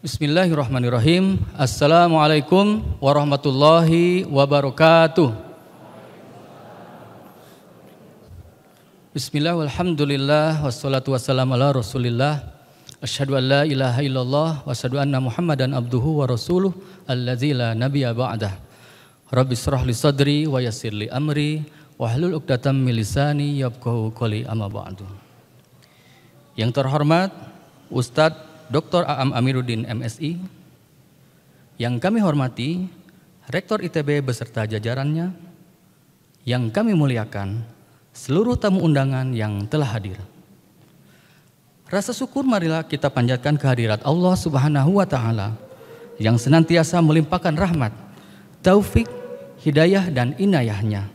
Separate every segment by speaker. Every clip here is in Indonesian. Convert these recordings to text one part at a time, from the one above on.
Speaker 1: Bismillahirrahmanirrahim. Assalamualaikum warahmatullahi wabarakatuh. Bismillah walhamdulillah wassalatu wassalamu ala rasulillah. Asyhadu an la ilaha illallah wa asyhadu anna muhammadan abduhu wa rasuluh allazi la nabiyya ba'dah. Rabbi shrah li sadri wa yassir li amri wahlul 'uqdatam min lisani yafqahu qawli amma ba'du. Yang terhormat Ustadz Dr. Aam Amiruddin MSI, yang kami hormati Rektor ITB beserta jajarannya, yang kami muliakan seluruh tamu undangan yang telah hadir. Rasa syukur marilah kita panjatkan kehadirat Allah Subhanahu wa Ta'ala yang senantiasa melimpahkan rahmat, taufik, hidayah dan inayahnya,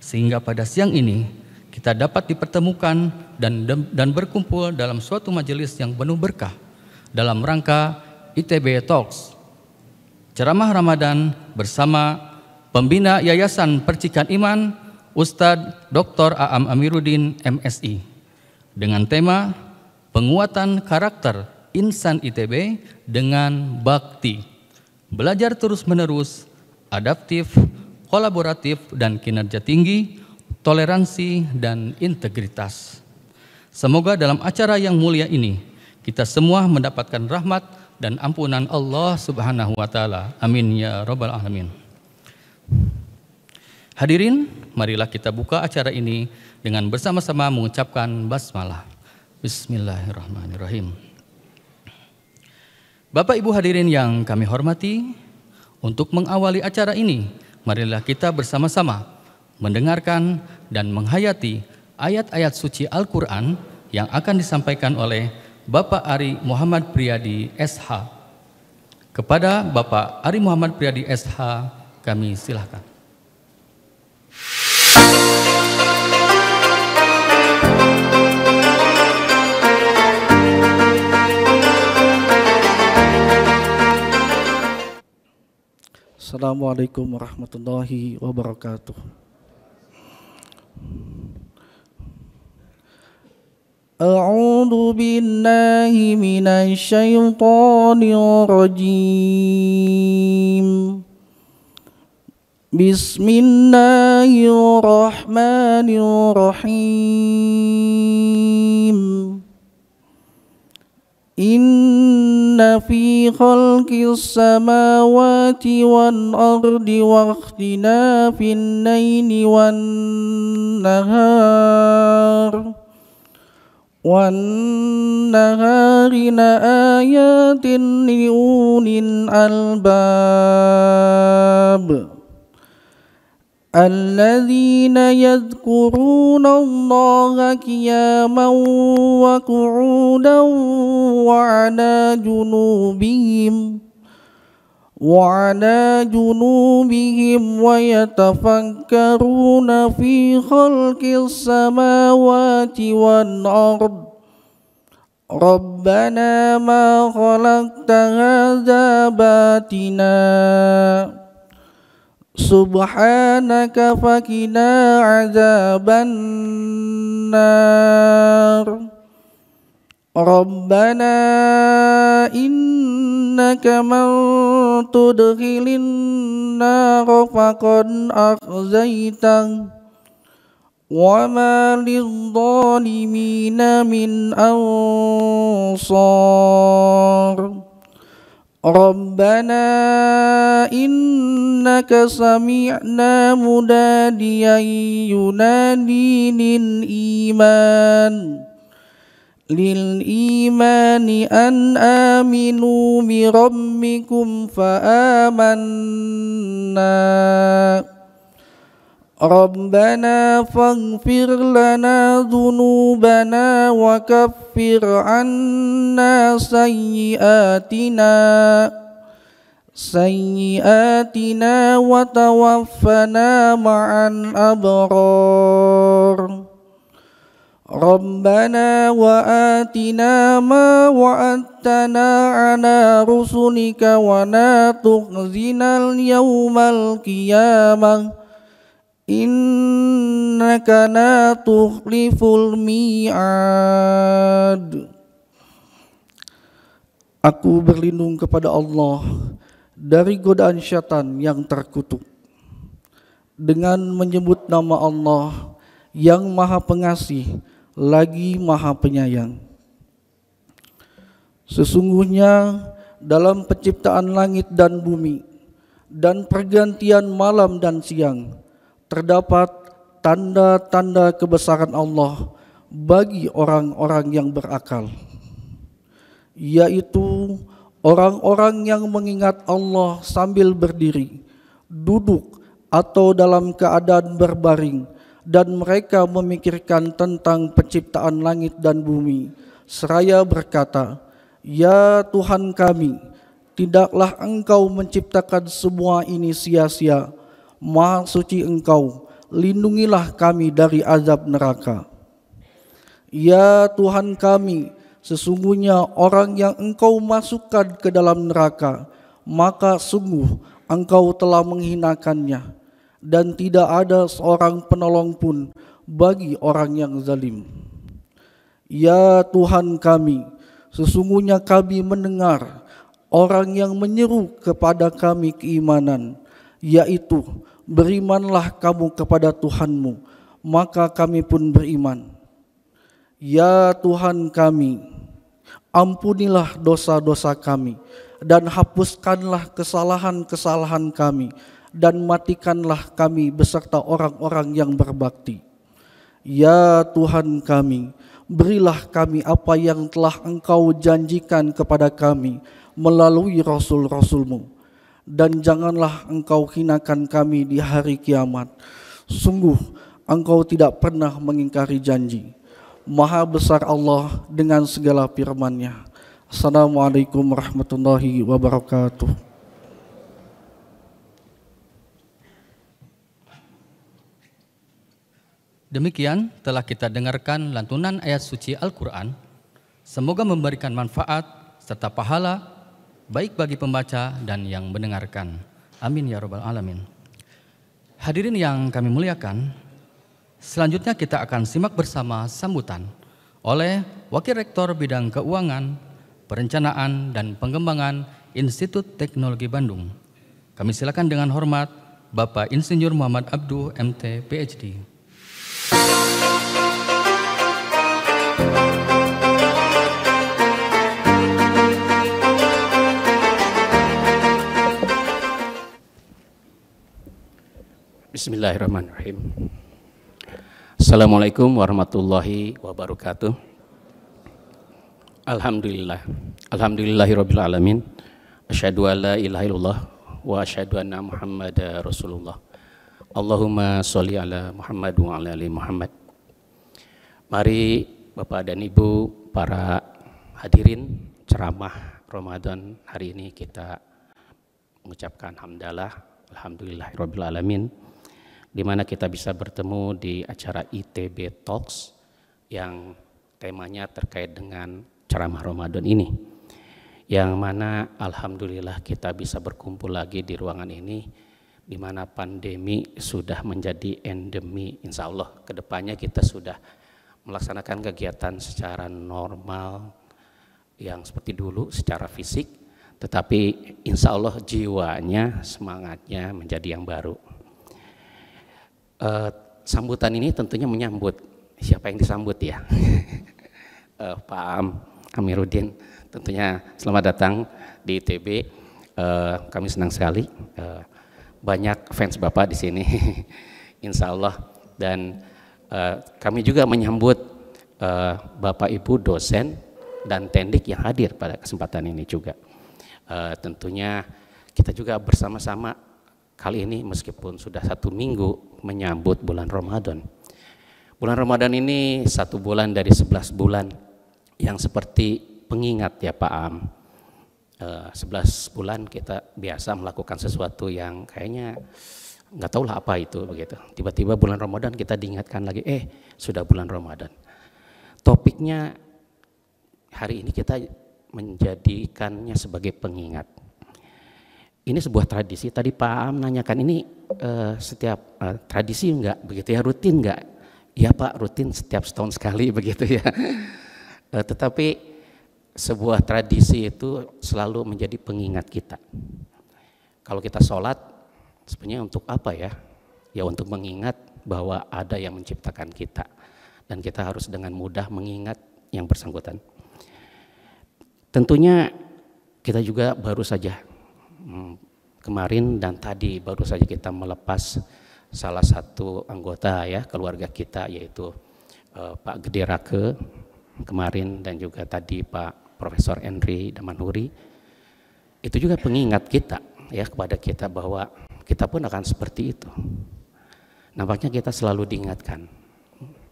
Speaker 1: sehingga pada siang ini kita dapat dipertemukan dan berkumpul dalam suatu majelis yang penuh berkah dalam rangka ITB Talks, ceramah Ramadan bersama pembina Yayasan Percikan Iman Ustadz Dr. Aam Amiruddin MSI dengan tema penguatan karakter insan ITB dengan bakti, belajar terus-menerus, adaptif, kolaboratif dan kinerja tinggi, toleransi dan integritas. Semoga dalam acara yang mulia ini kita semua mendapatkan rahmat dan ampunan Allah Subhanahu wa Ta'ala. Amin ya rabbal alamin. Hadirin, marilah kita buka acara ini dengan bersama-sama mengucapkan basmalah. Bismillahirrahmanirrahim. Bapak Ibu hadirin yang kami hormati, untuk mengawali acara ini, marilah kita bersama-sama mendengarkan dan menghayati ayat-ayat suci Al-Quran yang akan disampaikan oleh Bapak Ari Muhammad Priyadi SH. Kepada Bapak Ari Muhammad Priyadi SH, kami silakan.
Speaker 2: Assalamualaikum warahmatullahi wabarakatuh. A'udzu billahi minasy syaithanir rajim. Bismillahirrahmanirrahim. Inna fi khalqis samawati wal ardi wa ikhtilafin laili wan nahar وَالنَّهَارِ لَآيَاتٍ لِأُولِي الْأَلْبَابِ الَّذِينَ يَذْكُرُونَ اللَّهَ قِيَامًا وَقُعُودًا وعلى جنوبهم ويتفكرون في خلق السماوات والأرض ربنا ما خلقت هذا باطلا سبحانك فقنا عذاب النار ربنا إنك من تدخل النار فقد أخزيته وما للظالمين من أنصار ربنا إنك سمعنا مناديا ينادي للإيمان أن آمنوا بربكم فآمنا ربنا فاغفر لنا ذنوبنا وكفر عنا سيئاتنا وتوفنا مع الأبرار ربنا وآتنا ما وعدتنا على رسلك ولا تخزنا اليوم القيامة إنك لا تخلف الميعاد Aku berlindung kepada Allah dari godaan syaitan yang terkutuk dengan menyebut nama Allah yang Maha Pengasih lagi Maha Penyayang. Sesungguhnya dalam penciptaan langit dan bumi dan pergantian malam dan siang terdapat tanda-tanda kebesaran Allah bagi orang-orang yang berakal, yaitu orang-orang yang mengingat Allah sambil berdiri, duduk, atau dalam keadaan berbaring, dan mereka memikirkan tentang penciptaan langit dan bumi, seraya berkata, "Ya Tuhan kami, tidaklah Engkau menciptakan semua ini sia-sia. Maha suci Engkau, lindungilah kami dari azab neraka. Ya Tuhan kami, sesungguhnya orang yang Engkau masukkan ke dalam neraka, maka sungguh Engkau telah menghinakannya, dan tidak ada seorang penolong pun bagi orang yang zalim. Ya Tuhan kami, sesungguhnya kami mendengar orang yang menyeru kepada kami keimanan, yaitu berimanlah kamu kepada Tuhanmu, maka kami pun beriman. Ya Tuhan kami, ampunilah dosa-dosa kami dan hapuskanlah kesalahan-kesalahan kami, dan matikanlah kami beserta orang-orang yang berbakti. Ya Tuhan kami, berilah kami apa yang telah Engkau janjikan kepada kami melalui Rasul-Rasul-Mu, dan janganlah Engkau hinakan kami di hari kiamat. Sungguh Engkau tidak pernah mengingkari janji. Maha besar Allah dengan segala firman-Nya. Assalamualaikum warahmatullahi wabarakatuh.
Speaker 1: Demikian telah kita dengarkan lantunan ayat suci Al-Quran. Semoga memberikan manfaat serta pahala baik bagi pembaca dan yang mendengarkan. Amin ya rabbal alamin. Hadirin yang kami muliakan, selanjutnya kita akan simak bersama sambutan oleh Wakil Rektor Bidang Keuangan, Perencanaan dan Pengembangan Institut Teknologi Bandung. Kami silakan dengan hormat Bapak Insinyur Muhammad Abduh MT PhD.
Speaker 3: Bismillahirrahmanirrahim. Assalamualaikum warahmatullahi wabarakatuh. Alhamdulillahirabbil alamin. Asyhadu an la ilaha illallah wa asyhadu anna Muhammadar Rasulullah. Allahumma sholli ala Muhammad wa ala ali Muhammad. Mari Bapak dan Ibu para hadirin ceramah Ramadan hari ini kita mengucapkan hamdalah, alhamdulillahirabbil alamin, di mana kita bisa bertemu di acara ITB Talks yang temanya terkait dengan ceramah Ramadan ini, yang mana alhamdulillah kita bisa berkumpul lagi di ruangan ini, di mana pandemi sudah menjadi endemi. Insya Allah kedepannya kita sudah melaksanakan kegiatan secara normal yang seperti dulu secara fisik, tetapi insya Allah jiwanya, semangatnya menjadi yang baru. Sambutan ini tentunya menyambut, siapa yang disambut ya? Pak Amiruddin, tentunya selamat datang di ITB. Kami senang sekali, banyak fans Bapak di sini, insya Allah. Dan kami juga menyambut Bapak Ibu dosen dan tendik yang hadir pada kesempatan ini juga. Tentunya kita juga bersama-sama kali ini meskipun sudah 1 minggu menyambut bulan Ramadan. Bulan Ramadan ini 1 bulan dari 11 bulan yang seperti pengingat ya Pak Am. 11 bulan kita biasa melakukan sesuatu yang kayaknya nggak tahu lah apa itu begitu. Tiba-tiba bulan Ramadan kita diingatkan lagi, sudah bulan Ramadan. Topiknya hari ini kita menjadikannya sebagai pengingat. Ini sebuah tradisi. Tadi Pak Am nanyakan ini setiap tradisi enggak begitu ya, rutin enggak? Ya Pak, rutin setiap setahun sekali begitu ya. Tetapi sebuah tradisi itu selalu menjadi pengingat kita. Kalau kita sholat, sebenarnya untuk apa ya? Ya untuk mengingat bahwa ada yang menciptakan kita. Dan kita harus dengan mudah mengingat yang bersangkutan. Tentunya kita juga baru saja kemarin dan tadi baru saja kita melepas salah satu anggota ya keluarga kita, yaitu Pak Gede Rake kemarin, dan juga tadi Pak Profesor Henry Damanhuri. Itu juga pengingat kita ya kepada kita bahwa kita pun akan seperti itu. Nampaknya kita selalu diingatkan,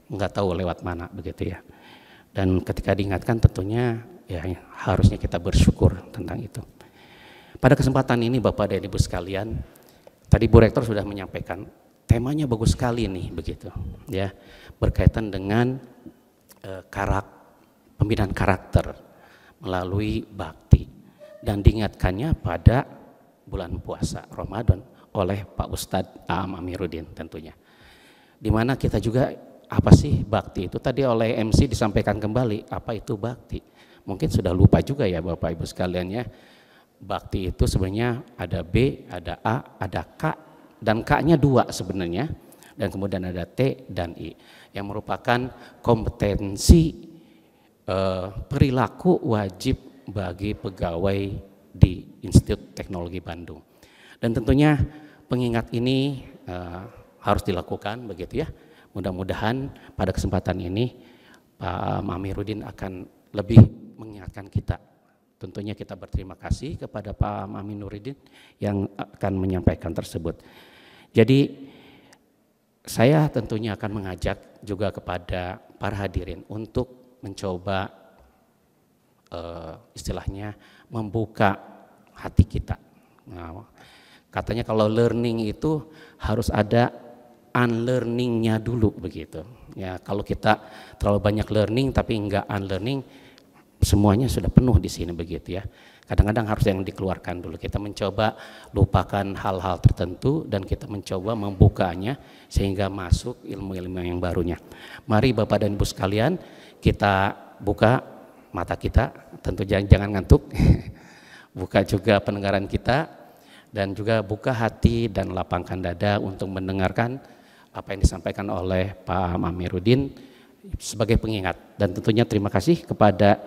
Speaker 3: nggak tahu lewat mana begitu ya. Dan ketika diingatkan tentunya ya harusnya kita bersyukur tentang itu. Pada kesempatan ini Bapak dan Ibu sekalian, tadi Bu Rektor sudah menyampaikan temanya bagus sekali nih begitu ya, berkaitan dengan pembinaan karakter melalui bakti, dan diingatkannya pada bulan puasa Ramadan oleh Pak Ustadz Aam Amiruddin tentunya. Dimana kita juga apa sih bakti itu, tadi oleh MC disampaikan kembali apa itu bakti. Mungkin sudah lupa juga ya Bapak Ibu sekalian ya. Bakti itu sebenarnya ada B, ada A, ada K, dan K-nya 2 sebenarnya, dan kemudian ada T dan I, yang merupakan kompetensi perilaku wajib bagi pegawai di Institut Teknologi Bandung. Dan tentunya pengingat ini harus dilakukan begitu ya. Mudah-mudahan pada kesempatan ini Pak Amiruddin akan lebih mengingatkan kita. Tentunya kita berterima kasih kepada Pak Amiruddin yang akan menyampaikan tersebut. Jadi saya tentunya akan mengajak juga kepada para hadirin untuk mencoba istilahnya membuka hati kita. Nah, katanya kalau learning itu harus ada unlearning-nya dulu begitu. Ya, kalau kita terlalu banyak learning tapi enggak unlearning, semuanya sudah penuh di sini begitu ya. Kadang-kadang harus yang dikeluarkan dulu. Kita mencoba lupakan hal-hal tertentu dan kita mencoba membukanya sehingga masuk ilmu-ilmu yang barunya. Mari Bapak dan Ibu sekalian, kita buka mata kita, tentu jangan ngantuk. Buka juga pendengaran kita dan juga buka hati dan lapangkan dada untuk mendengarkan apa yang disampaikan oleh Pak Amiruddin sebagai pengingat. Dan tentunya terima kasih kepada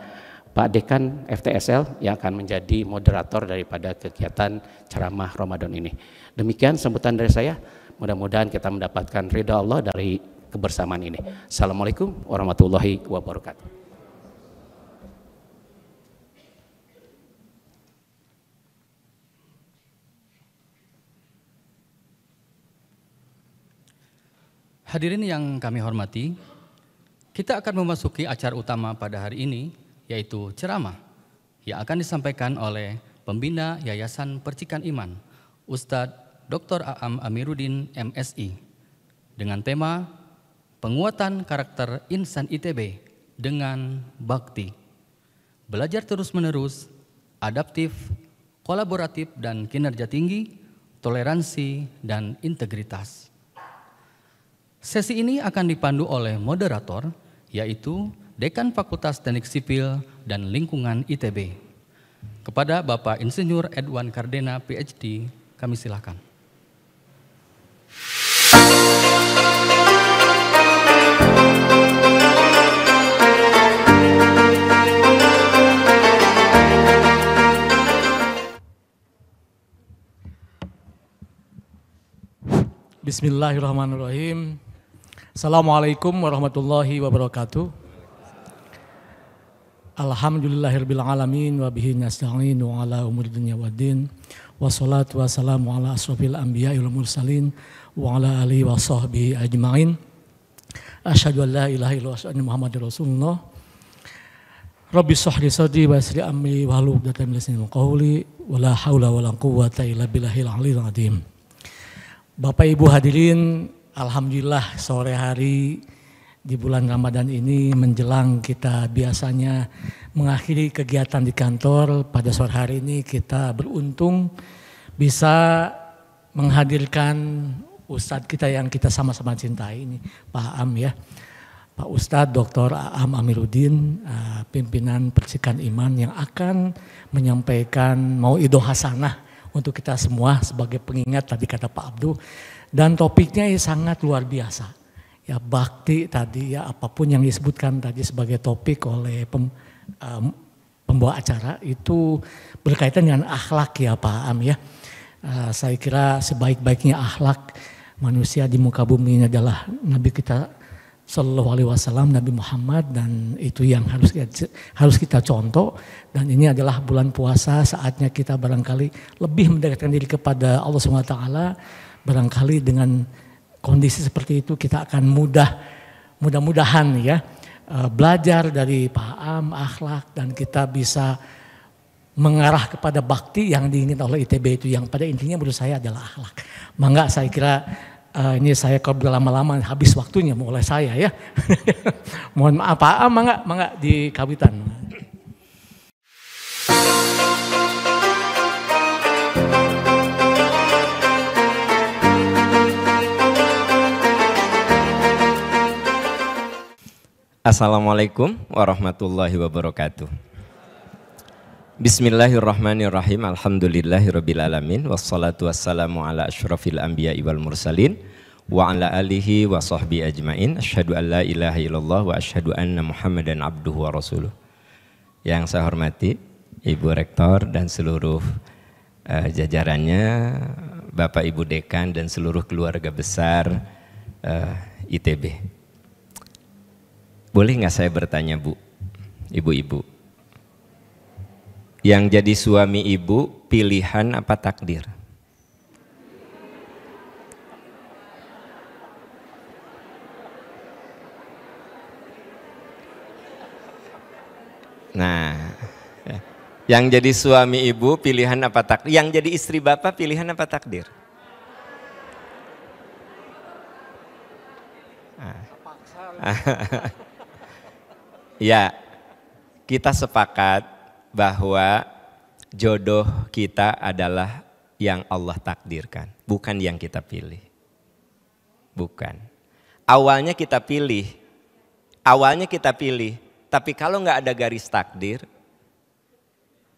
Speaker 3: Pak Dekan FTSL yang akan menjadi moderator daripada kegiatan ceramah Ramadan ini. Demikian sambutan dari saya. Mudah-mudahan kita mendapatkan ridha Allah dari kebersamaan ini. Assalamualaikum warahmatullahi wabarakatuh.
Speaker 1: Hadirin yang kami hormati, kita akan memasuki acara utama pada hari ini, yaitu ceramah yang akan disampaikan oleh Pembina Yayasan Percikan Iman, Ustadz Dr. Aam Amiruddin MSI, dengan tema Penguatan Karakter Insan ITB dengan Bakti. Belajar terus-menerus, adaptif, kolaboratif dan kinerja tinggi, toleransi dan integritas. Sesi ini akan dipandu oleh moderator, yaitu Dekan Fakultas Teknik Sipil dan Lingkungan ITB. Kepada Bapak Insinyur Edwan Kardena, PhD, kami silakan.
Speaker 4: Bismillahirrahmanirrahim. Assalamualaikum warahmatullahi wabarakatuh. Alhamdulillahirabbil alamin wa bihi nasta'in wa ala umuri dunya waddin. Wassalatu wassalamu ala asrofil anbiya'i wal mursalin wa ala alihi wa sahbihi ajma'in. Asyhadu an la ilaha illallah wa asyhadu anna Muhammadar Rasulullah. Rabbi shrah li sadri wa yassir li amri wahlul 'uqdatam min lisani yafqahu qawli wa la haula wa la quwwata illa billahil aliyyil azim. Bapak Ibu hadirin, alhamdulillah sore hari di bulan Ramadan ini menjelang kita biasanya mengakhiri kegiatan di kantor, pada sore hari ini kita beruntung bisa menghadirkan Ustadz kita yang kita sama-sama cintai ini, Pak Aam ya. Pak Ustadz Dr. Aam Amiruddin, pimpinan Percikan Iman yang akan menyampaikan mauidhah hasanah untuk kita semua sebagai pengingat tadi kata Pak Abdul. Dan topiknya sangat luar biasa. Ya bakti tadi ya apapun yang disebutkan tadi sebagai topik oleh pembawa acara itu berkaitan dengan akhlak ya Pak Am ya. Saya kira sebaik-baiknya akhlak manusia di muka bumi ini adalah Nabi kita Sallallahu Alaihi Wasallam, Nabi Muhammad, dan itu yang harus kita contoh. Dan ini adalah bulan puasa, saatnya kita barangkali lebih mendekatkan diri kepada Allah SWT. Barangkali dengan kondisi seperti itu kita akan mudah-mudahan ya belajar dari Pak Am akhlak, dan kita bisa mengarah kepada bakti yang diinginkan oleh ITB itu, yang pada intinya menurut saya adalah akhlak. Mangga saya kira ini saya kalau berlama-lama habis waktunya oleh saya ya. Mohon maaf Pak Am, mangga di kawitan.
Speaker 5: Assalamualaikum warahmatullahi wabarakatuh. Bismillahirrahmanirrahim. Alhamdulillahirabbil alamin wassalatu wassalamu ala asyrafil anbiya'i wal mursalin wa ala alihi wa sahbihi ajmain. Asyhadu an la ilaha illallah wa asyhadu anna Muhammadan abduhu wa rasuluh. Yang saya hormati Ibu Rektor dan seluruh jajarannya, Bapak Ibu Dekan dan seluruh keluarga besar ITB. Boleh nggak saya bertanya Bu, Ibu-ibu? Yang jadi suami ibu pilihan apa takdir? Nah, yang jadi suami ibu pilihan apa takdir? Yang jadi istri bapak pilihan apa takdir? Ya, kita sepakat bahwa jodoh kita adalah yang Allah takdirkan, bukan yang kita pilih. Bukan. Awalnya kita pilih, tapi kalau nggak ada garis takdir,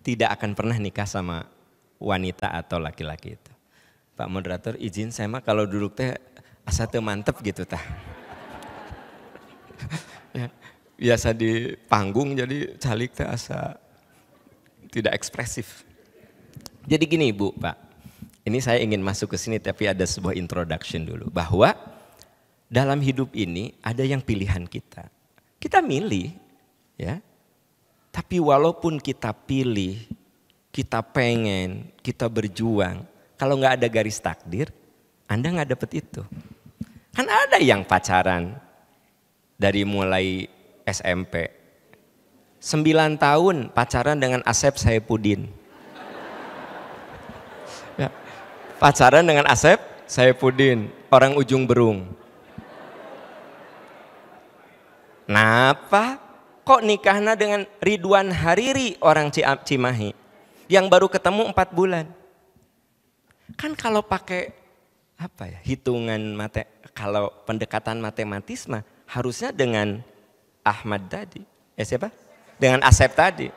Speaker 5: tidak akan pernah nikah sama wanita atau laki-laki itu. Pak moderator izin saya mah kalau duduk teh asa teu mantep gitu tah. Ya, biasa di panggung jadi calik teh asa tidak ekspresif. Jadi gini Bu, Pak. Ini saya ingin masuk ke sini tapi ada sebuah introduction dulu. Bahwa dalam hidup ini ada yang pilihan kita. Kita milih ya. Tapi walaupun kita pilih, kita pengen, kita berjuang. Kalau nggak ada garis takdir, Anda nggak dapet itu. Kan ada yang pacaran dari mulai SMP. 9 tahun pacaran dengan Asep Saifuddin. Ya, pacaran dengan Asep Saifuddin, orang Ujung Berung. Napa? Kok nikahnya dengan Ridwan Hariri, orang Cimahi, yang baru ketemu 4 bulan? Kan kalau pakai apa ya, hitungan kalau pendekatan matematis mah harusnya dengan Ahmad tadi. Siapa? Dengan Asep tadi,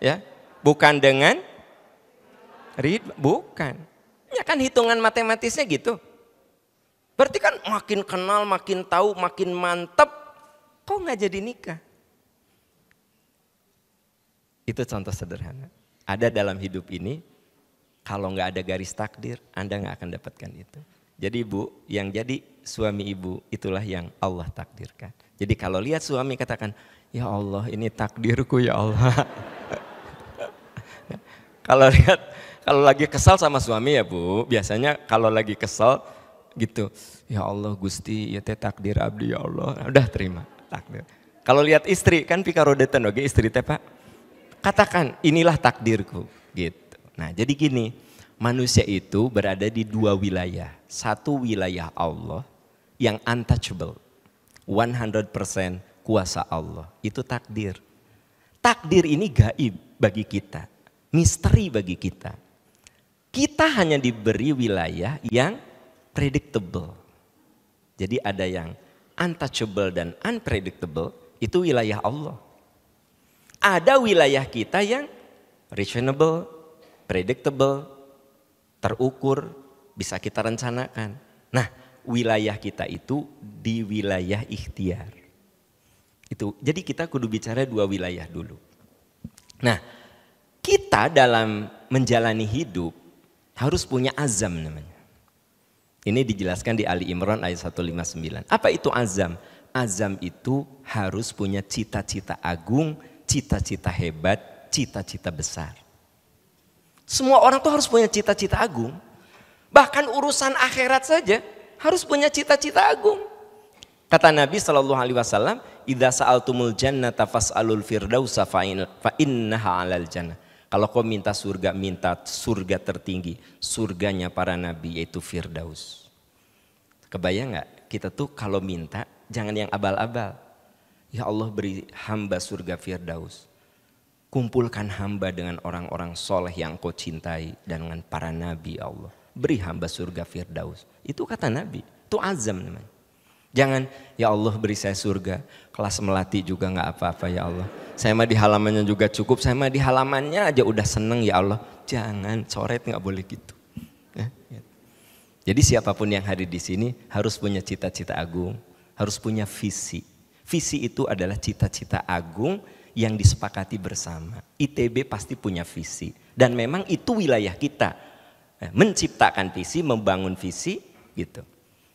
Speaker 5: ya, bukan dengan bukan. Ya kan hitungan matematisnya gitu. Berarti kan makin kenal, makin tahu, makin mantep, kok nggak jadi nikah? Itu contoh sederhana. Ada dalam hidup ini, kalau nggak ada garis takdir, Anda nggak akan dapatkan itu. Jadi Bu, yang jadi suami ibu itulah yang Allah takdirkan. Jadi kalau lihat suami katakan, ya Allah ini takdirku ya Allah. Kalau lagi kesal sama suami ya Bu, biasanya kalau lagi kesal gitu, ya Allah Gusti ya teh takdir abdi ya Allah, udah terima takdir. Kalau lihat istri kan pikarodetan oke istri teh Pak, katakan inilah takdirku gitu. Nah jadi gini, manusia itu berada di 2 wilayah. Satu wilayah Allah yang untouchable, 100% kuasa Allah, itu takdir. Takdir ini gaib bagi kita, misteri bagi kita. Kita hanya diberi wilayah yang predictable. Jadi ada yang untouchable dan unpredictable itu wilayah Allah. Ada wilayah kita yang reasonable, predictable, terukur, bisa kita rencanakan. Nah, wilayah kita itu di wilayah ikhtiar. Itu. Jadi kita kudu bicara dua wilayah dulu. Nah, kita dalam menjalani hidup harus punya azam namanya. Ini dijelaskan di Ali Imran ayat 159. Apa itu azam? Azam itu harus punya cita-cita agung, cita-cita hebat, cita-cita besar. Semua orang tuh harus punya cita-cita agung. Bahkan urusan akhirat saja harus punya cita-cita agung. Kata Nabi SAW, "Idza sa'altumul jannata fas'alul firdausa fa innaha 'alal jannah." Kalau kau minta surga tertinggi, surganya para nabi yaitu Firdaus. Kebayang nggak? Kita tuh kalau minta jangan yang abal-abal. Ya Allah, beri hamba surga Firdaus. Kumpulkan hamba dengan orang-orang soleh yang kau cintai dan dengan para nabi Allah. Beri hamba surga Firdaus. Itu kata Nabi. Itu azam namanya. Jangan, ya Allah beri saya surga, kelas melati juga nggak apa-apa ya Allah. Saya mah di halamannya juga cukup, saya mah di halamannya aja udah seneng ya Allah. Jangan, coret nggak boleh gitu. Ya, gitu. Jadi siapapun yang hadir di sini harus punya cita-cita agung, harus punya visi. Visi itu adalah cita-cita agung yang disepakati bersama. ITB pasti punya visi dan memang itu wilayah kita. Menciptakan visi, membangun visi gitu.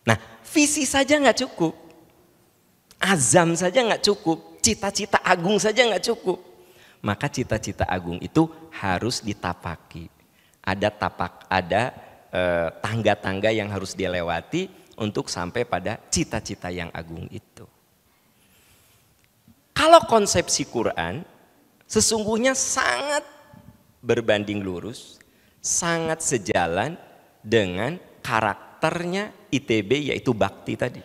Speaker 5: Nah, visi saja nggak cukup, azam saja nggak cukup, cita-cita agung saja nggak cukup. Maka cita-cita agung itu harus ditapaki. Ada tangga-tangga yang harus dilewati untuk sampai pada cita-cita yang agung itu. Kalau konsepsi Quran sesungguhnya sangat berbanding lurus, sangat sejalan dengan karakternya ITB yaitu bakti tadi.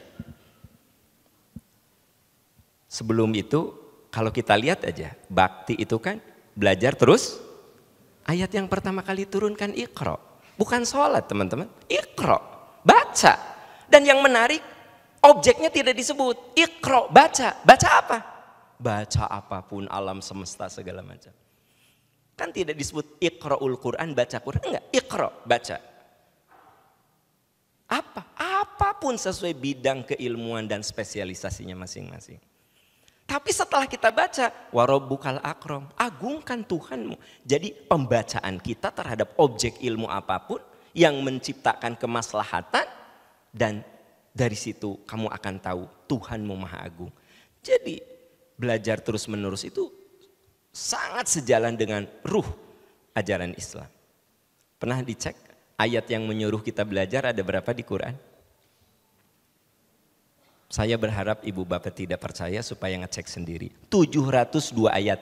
Speaker 5: Sebelum itu kalau kita lihat aja, bakti itu kan belajar terus. Ayat yang pertama kali turunkan Iqra. Bukan sholat teman-teman, Iqra, baca. Dan yang menarik, objeknya tidak disebut. Iqra, baca. Baca apa? Baca apapun alam semesta segala macam. Kan tidak disebut Iqra'ul Quran, baca Quran. Enggak, Iqra, baca. Apa? Apapun sesuai bidang keilmuan dan spesialisasinya masing-masing. Tapi setelah kita baca, warabbukal akram, agungkan Tuhanmu. Jadi pembacaan kita terhadap objek ilmu apapun yang menciptakan kemaslahatan dan dari situ kamu akan tahu Tuhanmu Maha Agung. Jadi belajar terus menerus itu sangat sejalan dengan ruh ajaran Islam. Pernah dicek ayat yang menyuruh kita belajar ada berapa di Quran? Saya berharap ibu bapak tidak percaya supaya ngecek sendiri. 702 ayat.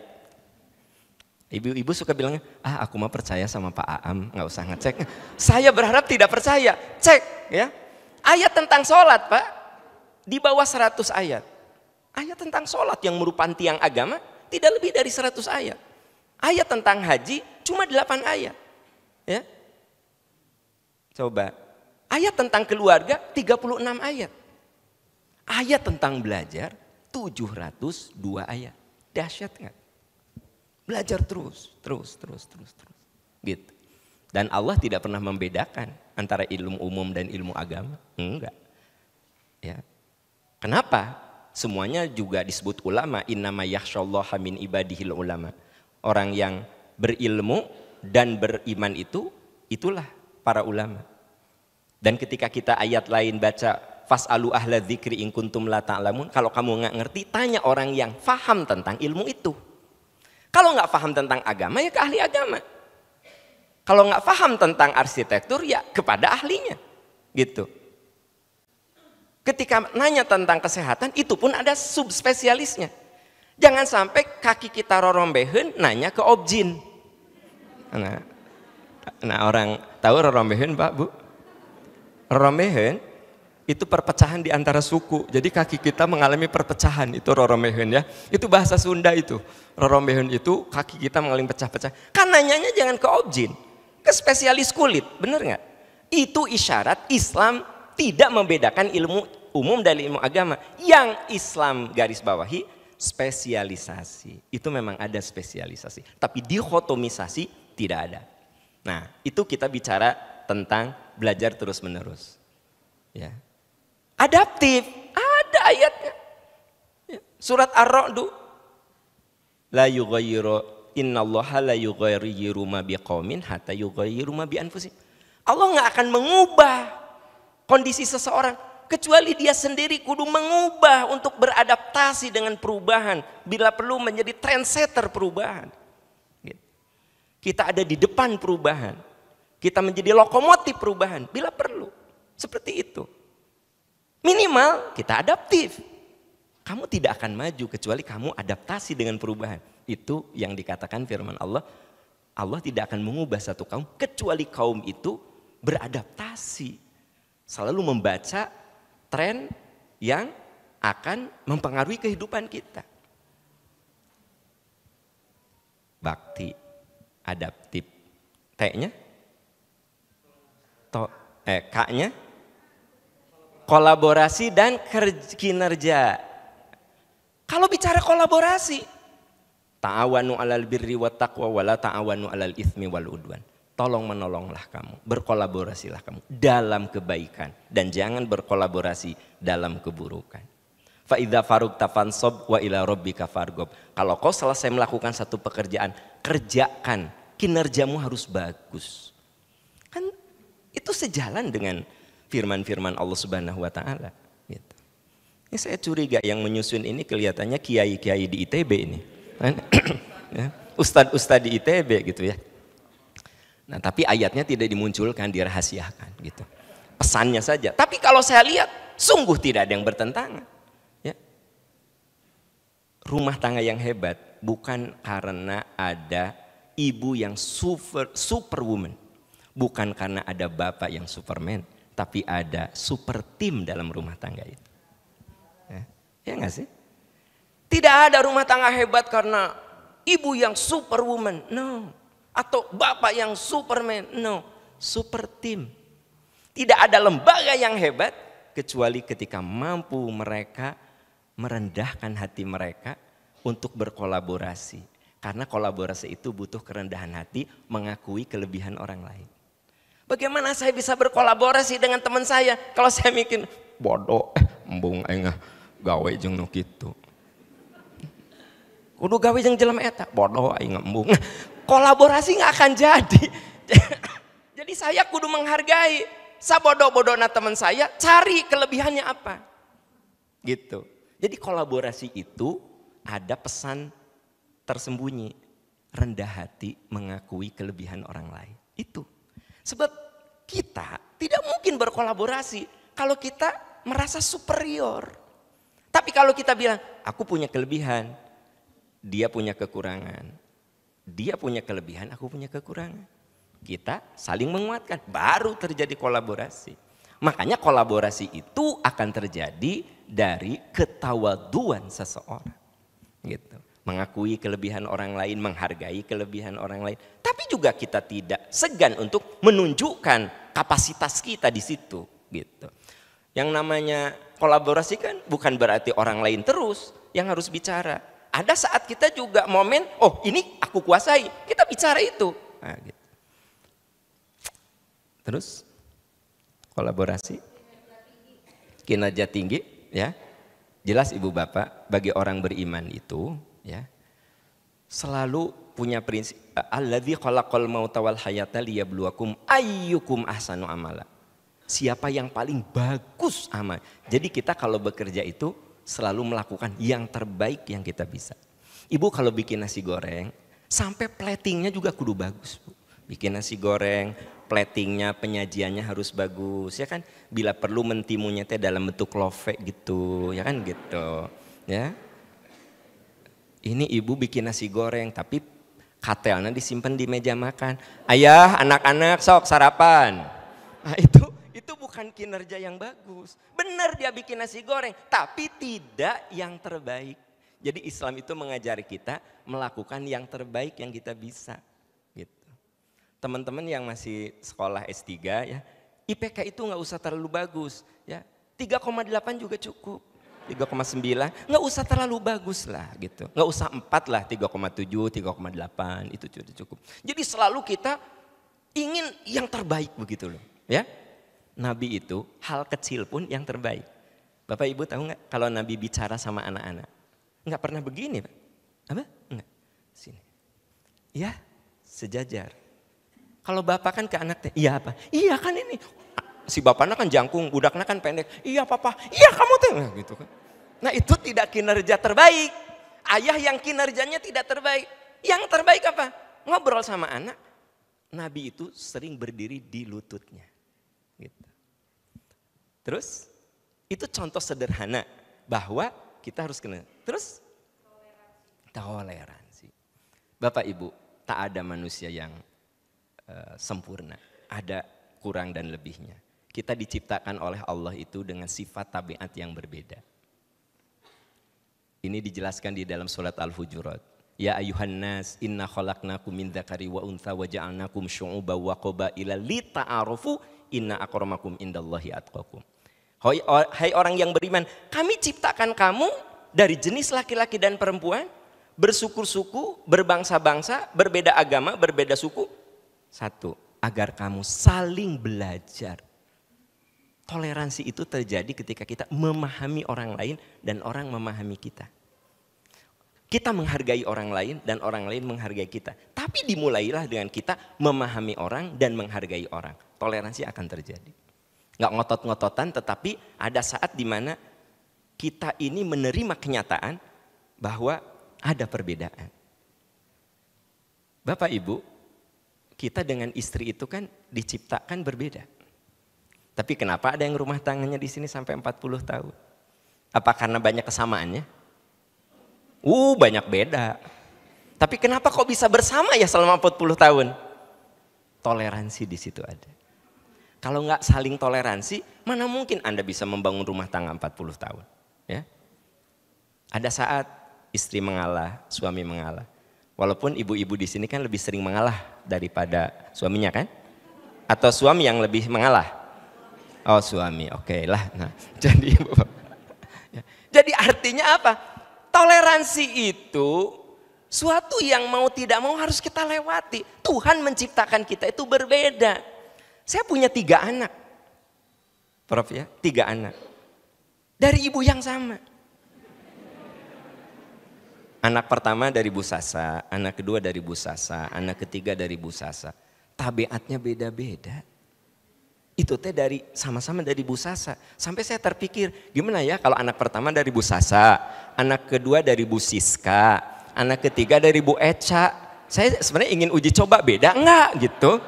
Speaker 5: Ibu-ibu suka bilangnya, aku mah percaya sama Pak Aam, nggak usah ngecek. Saya berharap tidak percaya, cek ya. Ayat tentang sholat Pak, di bawah 100 ayat. Ayat tentang sholat yang merupakan tiang agama, tidak lebih dari 100 ayat. Ayat tentang haji cuma 8 ayat. Ya. Coba. Ayat tentang keluarga 36 ayat. Ayat tentang belajar 702 ayat. Dahsyat enggak? Belajar terus. Gitu. Dan Allah tidak pernah membedakan antara ilmu umum dan ilmu agama. Enggak. Ya. Kenapa? Semuanya juga disebut ulama. Innama yakhsyallaha min ibadihil ulama. Orang yang berilmu dan beriman itu, itulah para ulama. Dan ketika kita ayat lain baca fas'alu ahla dzikri in kuntum la ta'lamun, kalau kamu nggak ngerti tanya orang yang faham tentang ilmu itu. Kalau nggak paham tentang agama ya ke ahli agama. Kalau nggak paham tentang arsitektur ya kepada ahlinya. Gitu. Ketika nanya tentang kesehatan itu pun ada subspesialisnya. Jangan sampai kaki kita rorombeheun nanya ke objin. Nah orang tahu rorombeheun Pak Bu? Rorombeheun itu perpecahan di antara suku. Jadi kaki kita mengalami perpecahan, itu rorombeheun ya. Itu bahasa Sunda itu. Rorombeheun itu kaki kita mengalami pecah-pecah. Kan nanyanya jangan ke objin, ke spesialis kulit, bener nggak? Itu isyarat Islam tidak membedakan ilmu umum dari ilmu agama. Yang Islam garis bawahi spesialisasi. Itu memang ada spesialisasi. Tapi dikotomisasi tidak ada. Nah, itu kita bicara tentang belajar terus menerus. Ya. Adaptif, ada ayatnya. Ya. Surat Ar-Ra'd, la yughayyiru innallaha la yughayyiru ma biqaumin hatta yughayyiru ma bi anfusihim. Allah nggak akan mengubah kondisi seseorang kecuali dia sendiri kudu mengubah untuk beradaptasi dengan perubahan, bila perlu menjadi trendsetter perubahan. Gitu. Kita ada di depan perubahan, kita menjadi lokomotif perubahan bila perlu, seperti itu. Minimal kita adaptif. Kamu tidak akan maju kecuali kamu adaptasi dengan perubahan. Itu yang dikatakan firman Allah. Allah tidak akan mengubah satu kaum kecuali kaum itu beradaptasi. Selalu membaca tren yang akan mempengaruhi kehidupan kita. Bakti, adaptif. T-nya? K-nya? Kolaborasi dan kinerja. Kalau bicara kolaborasi, ta'awanu 'alal birri wat taqwa wa la ta'awanu 'alal itsmi wal udwan. Tolong menolonglah kamu, berkolaborasilah kamu dalam kebaikan dan jangan berkolaborasi dalam keburukan. Fa idza farugta fansab wa ila rabbika farghab. Kalau kau selesai melakukan satu pekerjaan, kerjakan, kinerjamu harus bagus. Kan itu sejalan dengan firman-firman Allah Subhanahu wa taala, gitu. Ini saya curiga yang menyusun ini kelihatannya kiai-kiai di ITB ini. Ya, ustadz-ustadz di ITB gitu ya. Nah, tapi ayatnya tidak dimunculkan, dirahasiakan gitu. Pesannya saja. Tapi kalau saya lihat sungguh tidak ada yang bertentangan. Ya. Rumah tangga yang hebat bukan karena ada ibu yang superwoman. Bukan karena ada bapak yang superman, tapi ada super tim dalam rumah tangga itu. Ya nggak sih? Tidak ada rumah tangga hebat karena ibu yang superwoman, no. Atau bapak yang superman, no. Super tim. Tidak ada lembaga yang hebat kecuali ketika mampu mereka merendahkan hati mereka untuk berkolaborasi. Karena kolaborasi itu butuh kerendahan hati, mengakui kelebihan orang lain. Bagaimana saya bisa berkolaborasi dengan teman saya kalau saya mikir bodoh, embung aing gawe jeung nu kitu. Kudu gawe jeung jelema eta, bodoh aing embung. Kolaborasi nggak akan jadi. Jadi saya kudu menghargai sabodoh-bodohna teman saya, cari kelebihannya apa. Gitu. Jadi kolaborasi itu ada pesan tersembunyi, rendah hati mengakui kelebihan orang lain. Itu. Sebab kita tidak mungkin berkolaborasi kalau kita merasa superior. Tapi kalau kita bilang, aku punya kelebihan, dia punya kekurangan. Dia punya kelebihan, aku punya kekurangan. Kita saling menguatkan, baru terjadi kolaborasi. Makanya kolaborasi itu akan terjadi dari ketawaduan seseorang. Gitu. Mengakui kelebihan orang lain, menghargai kelebihan orang lain. Tapi juga kita tidak segan untuk menunjukkan kapasitas kita di situ. Gitu. Yang namanya kolaborasi kan bukan berarti orang lain terus yang harus bicara. Ada saat kita juga momen, oh ini aku kuasai, kita bicara itu. Nah, gitu. Terus kolaborasi, kinerja tinggi, ya jelas ibu bapak bagi orang beriman itu, ya selalu punya prinsip. Alladzi khalaqal mauta wal hayata liyabluwakum ayyukum ahsanu amala. Siapa yang paling bagus amal. Jadi kita kalau bekerja itu selalu melakukan yang terbaik yang kita bisa. Ibu kalau bikin nasi goreng, sampai platingnya juga kudu bagus. Bu. Bikin nasi goreng, platingnya, penyajiannya harus bagus. Ya kan, bila perlu mentimunya teh dalam bentuk love gitu, ya kan gitu. Ya. Ini ibu bikin nasi goreng, tapi katelnya disimpan di meja makan. Ayah, anak-anak sok sarapan. Nah itu bukan kinerja yang bagus. Benar dia bikin nasi goreng, tapi tidak yang terbaik. Jadi Islam itu mengajari kita melakukan yang terbaik yang kita bisa. Gitu. Teman-teman yang masih sekolah S3 ya, IPK itu nggak usah terlalu bagus. Ya, 3,8 juga cukup. 3,9, nggak usah terlalu bagus lah gitu. Nggak usah 4 lah, 3,7, 3,8 itu sudah cukup. Jadi selalu kita ingin yang terbaik begitu loh. Ya, Nabi itu hal kecil pun yang terbaik. Bapak Ibu tahu nggak kalau Nabi bicara sama anak-anak, nggak pernah begini Pak. Apa? Enggak. Sini. Ya, sejajar. Kalau bapak kan ke anaknya, iya apa? Iya kan ini. Si bapaknya kan jangkung, budaknya kan pendek. Iya papa, iya kamu tuh. Nah, gitu kan. Nah itu tidak kinerja terbaik. Ayah yang kinerjanya tidak terbaik. Yang terbaik apa? Ngobrol sama anak. Nabi itu sering berdiri di lututnya. Gitu. Terus itu contoh sederhana bahwa kita harus kenal. Terus toleransi. Bapak Ibu, tak ada manusia yang sempurna. Ada kurang dan lebihnya. Kita diciptakan oleh Allah itu dengan sifat tabiat yang berbeda. Ini dijelaskan di dalam surat Al-Hujurat. Ya ayuhan nas inna khalaqnakum min dzakari wa untha wa ja'alnakum syu'uban wa qabaila lita'arufu inna akramakum indallahi atqakum. Hai orang yang beriman, kami ciptakan kamu dari jenis laki-laki dan perempuan, bersuku-suku, berbangsa-bangsa, berbeda agama, berbeda suku. Satu, agar kamu saling belajar. Toleransi itu terjadi ketika kita memahami orang lain dan orang memahami kita. Kita menghargai orang lain dan orang lain menghargai kita. Tapi dimulailah dengan kita memahami orang dan menghargai orang. Toleransi akan terjadi. Nggak ngotot-ngototan, tetapi ada saat di mana kita ini menerima kenyataan bahwa ada perbedaan. Bapak Ibu, kita dengan istri itu kan diciptakan berbeda. Tapi kenapa ada yang rumah tangganya di sini sampai 40 tahun? Apa karena banyak kesamaannya? Banyak beda. Tapi kenapa kok bisa bersama ya selama 40 tahun? Toleransi di situ ada. Kalau nggak saling toleransi, mana mungkin Anda bisa membangun rumah tangga 40 tahun? Ya. Ada saat istri mengalah, suami mengalah. Walaupun ibu-ibu di sini kan lebih sering mengalah daripada suaminya kan? Atau suami yang lebih mengalah? Oh suami, oke lah. Nah, jadi artinya apa? Toleransi itu suatu yang mau tidak mau harus kita lewati. Tuhan menciptakan kita itu berbeda. Saya punya 3 anak, Prof ya, 3 anak dari ibu yang sama. Anak pertama dari Bu Sasa, anak kedua dari Bu Sasa, anak ketiga dari Bu Sasa. Tabiatnya beda-beda. Itu teh dari sama-sama dari Bu Sasa. Sampai saya terpikir, gimana ya kalau anak pertama dari Bu Sasa, anak kedua dari Bu Siska, anak ketiga dari Bu Eca. Saya sebenarnya ingin uji coba beda enggak gitu.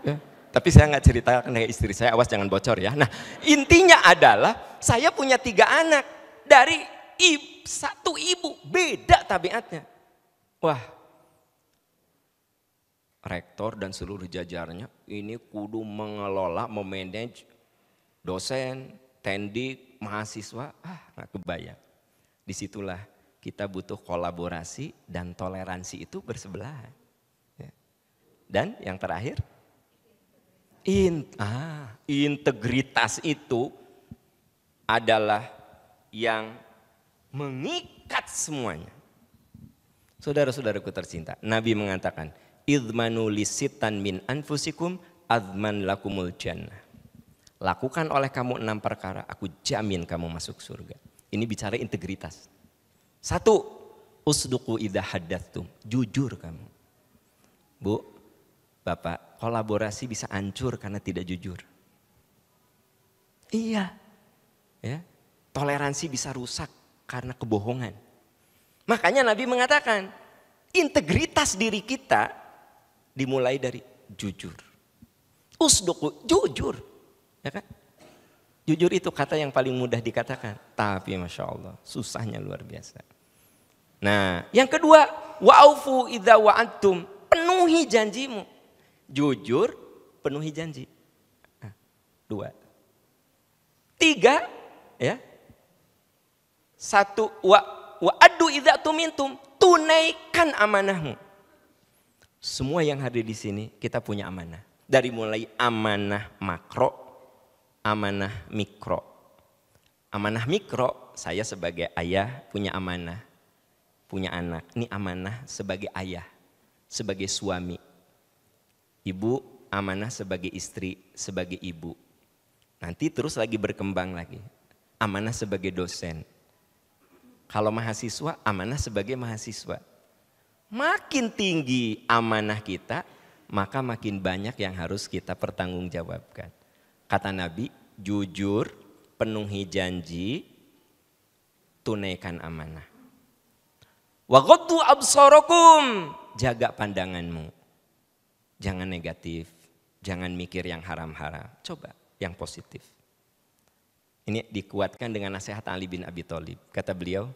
Speaker 5: Ya, tapi saya nggak ceritakan ke istri saya, awas jangan bocor ya. Nah intinya adalah saya punya 3 anak dari satu ibu, beda tabiatnya. Wah. Rektor dan seluruh jajarannya ini kudu mengelola, memanage dosen, tendik, mahasiswa, nggak kebayang. Disitulah kita butuh kolaborasi dan toleransi itu bersebelahan. Ya. Dan yang terakhir, integritas itu adalah yang mengikat semuanya. Saudara-saudaraku tercinta, Nabi mengatakan, idmanu lisitan min anfusikum adman lakumul jannah. Lakukan oleh kamu 6 perkara, aku jamin kamu masuk surga. Ini bicara integritas. 1, usduqu idza haddatstum, jujur kamu. Bu, Bapak, kolaborasi bisa hancur karena tidak jujur. Iya. Ya. Toleransi bisa rusak karena kebohongan. Makanya Nabi mengatakan, integritas diri kita dimulai dari jujur. Usduqu, jujur. Ya kan? Jujur itu kata yang paling mudah dikatakan. Tapi Masya Allah, susahnya luar biasa. Nah, yang kedua, wa'aufu idza wa'adtum, penuhi janjimu. Jujur, penuhi janji. Nah, 2. 3, ya. 1, wa'addu idza tumintum, tunaikan amanahmu. Semua yang hadir di sini kita punya amanah. Dari mulai amanah makro, amanah mikro. Amanah mikro, saya sebagai ayah punya amanah, punya anak. Ini amanah sebagai ayah, sebagai suami. Ibu amanah sebagai istri, sebagai ibu. Nanti terus lagi berkembang lagi. Amanah sebagai dosen. Kalau mahasiswa, amanah sebagai mahasiswa. Makin tinggi amanah kita, maka makin banyak yang harus kita pertanggungjawabkan. Kata Nabi, jujur, penuhi janji, tunaikan amanah. Wa ghaddu absarakum, jaga pandanganmu. Jangan negatif, jangan mikir yang haram-haram. Coba yang positif. Ini dikuatkan dengan nasihat Ali bin Abi Thalib. Kata beliau,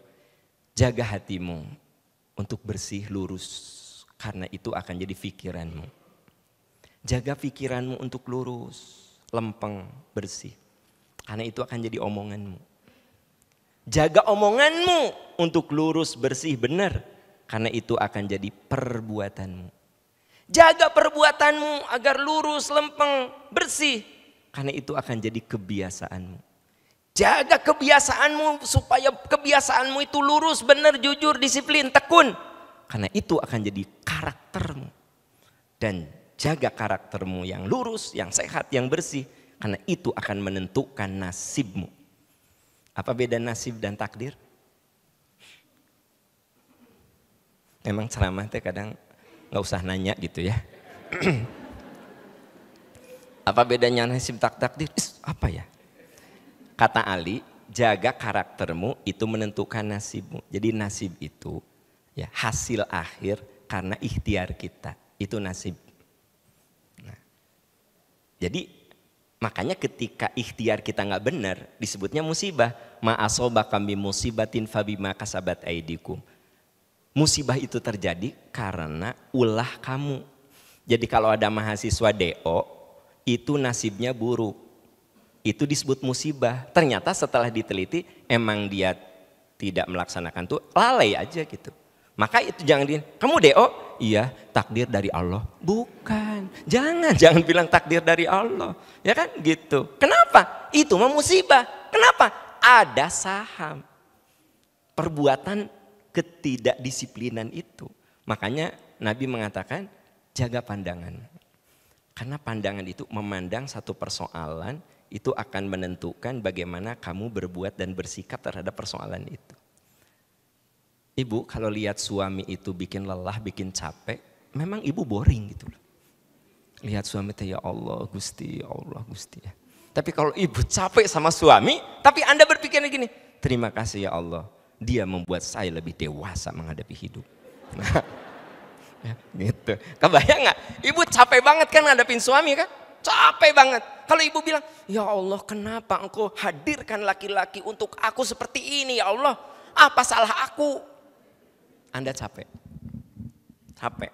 Speaker 5: jaga hatimu untuk bersih, lurus. Karena itu akan jadi pikiranmu. Jaga pikiranmu untuk lurus, lempeng, bersih. Karena itu akan jadi omonganmu. Jaga omonganmu untuk lurus, bersih, benar. Karena itu akan jadi perbuatanmu. Jaga perbuatanmu agar lurus, lempeng, bersih. Karena itu akan jadi kebiasaanmu. Jaga kebiasaanmu supaya kebiasaanmu itu lurus, benar, jujur, disiplin, tekun. Karena itu akan jadi karaktermu. Dan jaga karaktermu yang lurus, yang sehat, yang bersih. Karena itu akan menentukan nasibmu. Apa beda nasib dan takdir? Memang ceramah teh kadang nggak usah nanya gitu ya. Apa bedanya nasib takdir? Apa ya? Kata Ali, jaga karaktermu itu menentukan nasibmu. Jadi nasib itu ya hasil akhir karena ikhtiar kita. Itu nasib. Nah, jadi makanya ketika ikhtiar kita nggak benar disebutnya musibah. Ma asobaka min musibatin fabima kasabat aidikum. Musibah itu terjadi karena ulah kamu. Jadi kalau ada mahasiswa DO itu nasibnya buruk. Itu disebut musibah. Ternyata setelah diteliti emang dia tidak melaksanakan tuh lalai aja gitu. Maka itu jangan kamu DO? Iya, takdir dari Allah. Bukan. Jangan bilang takdir dari Allah. Ya kan gitu. Kenapa? Itu mah musibah. Kenapa? Ada saham. Perbuatan ketidakdisiplinan itu. Makanya Nabi mengatakan jaga pandangan. Karena pandangan itu memandang satu persoalan itu akan menentukan bagaimana kamu berbuat dan bersikap terhadap persoalan itu. Ibu kalau lihat suami itu bikin lelah, bikin capek, memang ibu boring gitu loh. Lihat suami itu ya Allah Gusti, ya Allah Gusti ya. Tapi kalau ibu capek sama suami, tapi Anda berpikirnya gini, terima kasih ya Allah, dia membuat saya lebih dewasa menghadapi hidup. Nah, ya, gitu. Kebayang nggak? Ibu capek banget kan ngadepin suami kan? Capek banget. Kalau ibu bilang, ya Allah kenapa engkau hadirkan laki-laki untuk aku seperti ini ya Allah? Apa salah aku? Anda capek. Capek.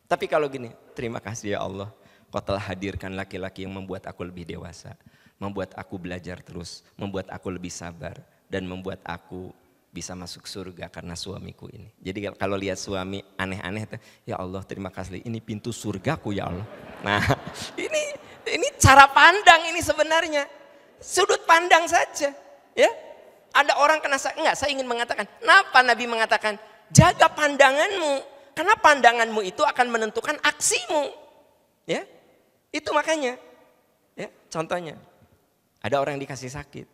Speaker 5: Tapi kalau gini, terima kasih ya Allah. Kau telah hadirkan laki-laki yang membuat aku lebih dewasa. Membuat aku belajar terus. Membuat aku lebih sabar. Dan membuat aku bisa masuk surga karena suamiku ini. Jadi kalau lihat suami aneh-aneh, ya Allah terima kasih. Ini pintu surgaku ya Allah. Nah ini cara pandang ini sebenarnya. Sudut pandang saja. Ya. Ada orang kena, enggak saya ingin mengatakan. Kenapa Nabi mengatakan jaga pandanganmu. Karena pandanganmu itu akan menentukan aksimu. Ya. Itu makanya. Ya, contohnya. Ada orang yang dikasih sakit.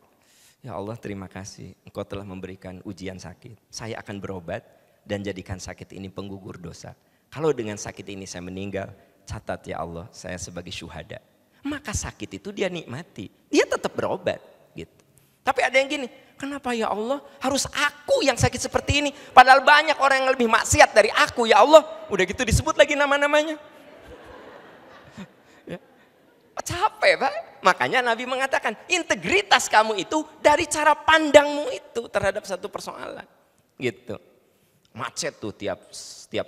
Speaker 5: Ya Allah terima kasih. Engkau telah memberikan ujian sakit. Saya akan berobat dan jadikan sakit ini penggugur dosa. Kalau dengan sakit ini saya meninggal, catat ya Allah saya sebagai syuhada. Maka sakit itu dia nikmati. Dia tetap berobat. Gitu. Tapi ada yang gini. Kenapa ya Allah harus aku yang sakit seperti ini. Padahal banyak orang yang lebih maksiat dari aku ya Allah. Udah gitu disebut lagi nama-namanya. Ya. Capek Pak. Makanya Nabi mengatakan integritas kamu itu dari cara pandangmu itu terhadap satu persoalan. Gitu. Macet tuh tiap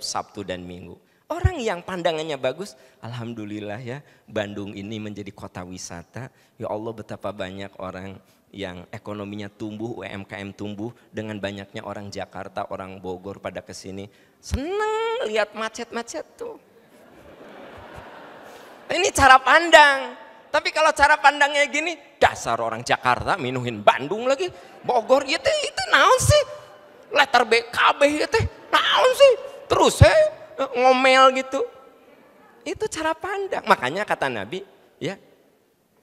Speaker 5: Sabtu dan Minggu. Orang yang pandangannya bagus, alhamdulillah ya Bandung ini menjadi kota wisata. Ya Allah betapa banyak orang yang ekonominya tumbuh, UMKM tumbuh dengan banyaknya orang Jakarta, orang Bogor pada kesini. Seneng lihat macet-macet tuh. Ini cara pandang. Tapi kalau cara pandangnya gini, Dasar orang Jakarta minuhin Bandung lagi. Bogor itu naon sih? Letter B KB itu naon sih? Terus ngomel gitu. Itu cara pandang. Makanya kata Nabi, ya,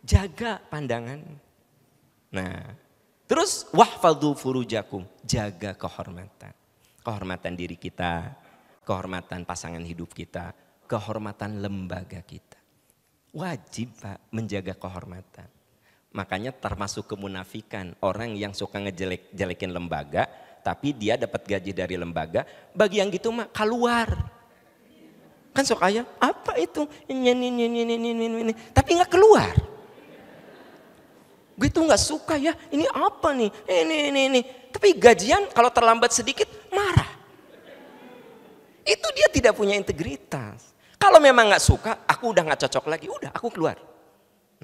Speaker 5: jaga pandangan. Nah, terus wahfadzu furujakum, jaga kehormatan. Kehormatan diri kita, kehormatan pasangan hidup kita, kehormatan lembaga kita. Wajib Pak menjaga kehormatan. Makanya termasuk kemunafikan orang yang suka ngejelekin lembaga, tapi dia dapat gaji dari lembaga, bagi yang gitu mah keluar. Kan sok aya, apa itu? Ini, tapi nggak keluar. Gue tuh nggak suka ya, ini apa nih? Ini. Tapi gajian kalau terlambat sedikit marah. Itu dia tidak punya integritas. Kalau memang nggak suka, aku udah nggak cocok lagi, udah aku keluar.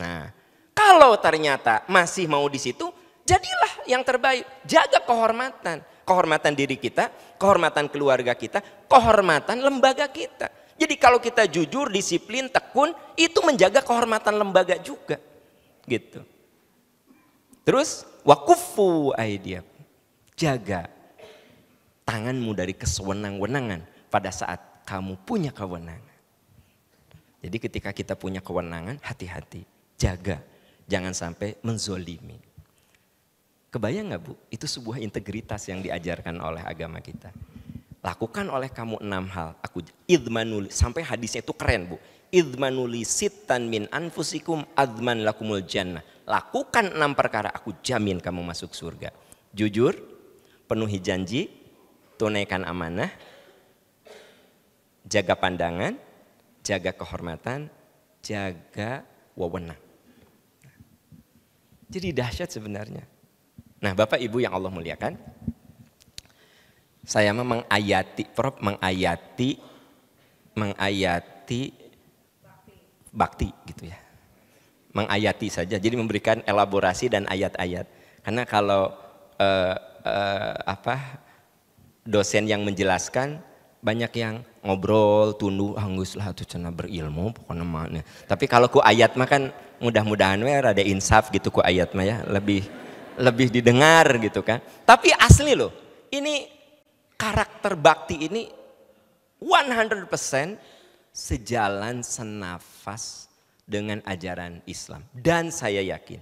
Speaker 5: Nah, kalau ternyata masih mau di situ, jadilah yang terbaik. Jaga kehormatan. Kehormatan diri kita, kehormatan keluarga kita, kehormatan lembaga kita. Jadi kalau kita jujur, disiplin, tekun, itu menjaga kehormatan lembaga juga. Gitu. Terus, wakufu aidiakum. Jaga tanganmu dari kesewenang-wenangan pada saat kamu punya kewenangan. Jadi ketika kita punya kewenangan, hati-hati. Jaga. Jangan sampai menzolimi. Kebayang gak Bu? Itu sebuah integritas yang diajarkan oleh agama kita. Lakukan oleh kamu 6 hal. Aku idmanuli, sampai hadisnya itu keren Bu. Idmanuli sittan min anfusikum adman lakumul jannah. Lakukan 6 perkara, aku jamin kamu masuk surga. Jujur, penuhi janji, tunaikan amanah, jaga pandangan, jaga kehormatan, jaga wewenang. Jadi dahsyat sebenarnya. Nah Bapak Ibu yang Allah muliakan, saya memang mengayati bakti gitu ya. Mengayati saja, jadi memberikan elaborasi dan ayat-ayat. Karena kalau dosen yang menjelaskan, banyak yang ngobrol, tunduh, geus lah tuh cenah berilmu pokoknya mana. Tapi kalau ku ayat mah kan mudah-mudahan we rada insaf gitu ku ayat mah ya, lebih didengar gitu kan. Tapi asli loh, ini karakter bakti ini 100% sejalan senafas dengan ajaran Islam. Dan saya yakin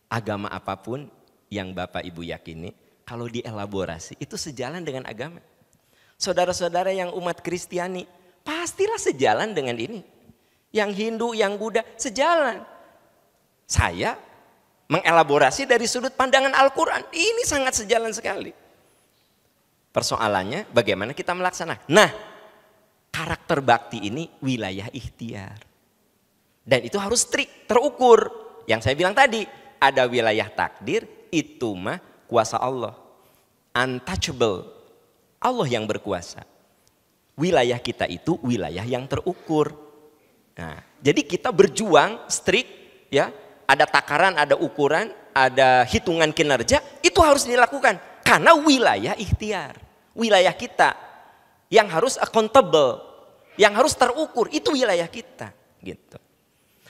Speaker 5: agama apapun yang Bapak Ibu yakini, kalau dielaborasi itu sejalan dengan agama. Saudara-saudara yang umat Kristiani pastilah sejalan dengan ini. Yang Hindu, yang Buddha sejalan. Saya mengelaborasi dari sudut pandangan Al-Quran. Ini sangat sejalan sekali. Persoalannya bagaimana kita melaksanakan. Nah, karakter bakti ini wilayah ikhtiar. Dan itu harus strict, terukur. Yang saya bilang tadi, ada wilayah takdir, itu mah kuasa Allah. Untouchable. Allah yang berkuasa. Wilayah kita itu wilayah yang terukur. Nah, jadi kita berjuang strict ya, ada takaran, ada ukuran, ada hitungan kinerja, itu harus dilakukan karena wilayah ikhtiar. Wilayah kita yang harus accountable, yang harus terukur, itu wilayah kita, gitu.